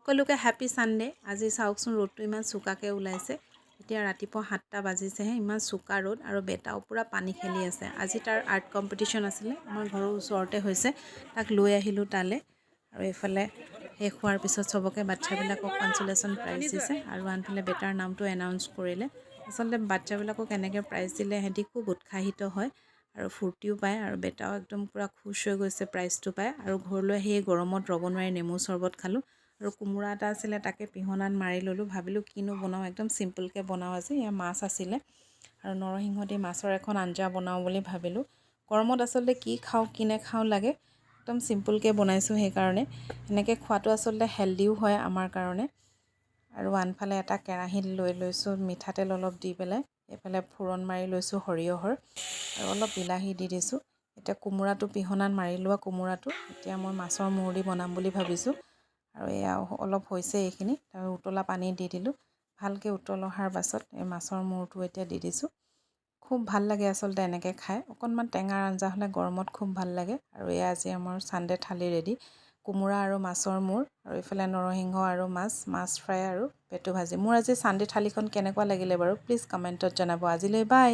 সকলোকে happy Sunday. আজি চাওকচোন ৰ'দটো ইমান চোকাকৈ ওলাইছে। এতিয়া ৰাতিপুৱা 7টা বাজিছেহে, ইমান চোকা ৰ'দ আৰু বেটাও পুৰা পানী খেলি আছে। আজি তাৰ আৰ্ট কম্পিটিশ্যন আছিলে, আমাৰ ঘৰৰ ওচৰতে হৈছে, তাক লৈ আহিলোঁ তালৈ। আৰু এইফালে শেষ হোৱাৰ পিছত চবকে বাচ্চাবিলাকক কনচুলেশ্যন প্ৰাইজ দিছে আৰু আনফালে বেটাৰ নামটো এনাউন্স কৰিলে। আচলতে বাচ্চাবিলাকক এনেকৈ প্ৰাইজ দিলে সিহঁতি খুব উৎসাহিত হয় আৰু ফূৰ্তিও পায় আৰু বেটাও একদম পূৰা খুচ হৈ গৈছে প্ৰাইজটো পায়। আৰু ঘৰলৈ আহি গৰমত ৰ'ব নোৱাৰি নেমু চৰ্বত খালোঁ আৰু কোমোৰা এটা আছিলে তাকে পিহনাত মাৰি ল'লোঁ। ভাবিলোঁ কিনো বনাওঁ, একদম চিম্পলকৈ বনাওঁ আজি। এয়া মাছ আছিলে আৰু নৰসিংহ দি মাছৰ এখন আঞ্জা বনাওঁ বুলি ভাবিলোঁ। গৰমত আচলতে কি খাওঁ কি নাখাওঁ লাগে, একদম চিম্পলকৈ বনাইছোঁ। সেইকাৰণে এনেকৈ খোৱাটো আচলতে হেল্ডিও হয় আমাৰ কাৰণে। আৰু আনফালে এটা কেৰাহীত লৈ লৈছোঁ মিঠাতেল অলপ দি পেলাই, এইফালে ফোৰণ মাৰি লৈছোঁ সৰিয়হৰ আৰু অলপ বিলাহী দি দিছোঁ। এতিয়া কোমোৰাটো পিহনাত মাৰি লোৱা কোমোৰাটো এতিয়া মই মাছৰ মূৰ দি বনাম বুলি ভাবিছোঁ। আৰু এয়া অলপ হৈছে এইখিনি, তাৰ উতলা পানী দি দিলোঁ। ভালকৈ উতল অহাৰ পাছত এই মাছৰ মূৰটো এতিয়া দি দিছোঁ। খুব ভাল লাগে আচলতে এনেকৈ খাই, অকণমান টেঙাৰ আঞ্জা হ'লে গৰমত খুব ভাল লাগে। আৰু এয়া আজি আমাৰ ছানডে থালি ৰেডি, কোমোৰা আৰু মাছৰ মূৰ আৰু এইফালে নৰসিংহ আৰু মাছ ফ্ৰাই আৰু পেটু ভাজি। মোৰ আজি ছানডে থালিখন কেনেকুৱা লাগিলে বাৰু প্লিজ কমেণ্টত জনাব। আজিলৈ বাই।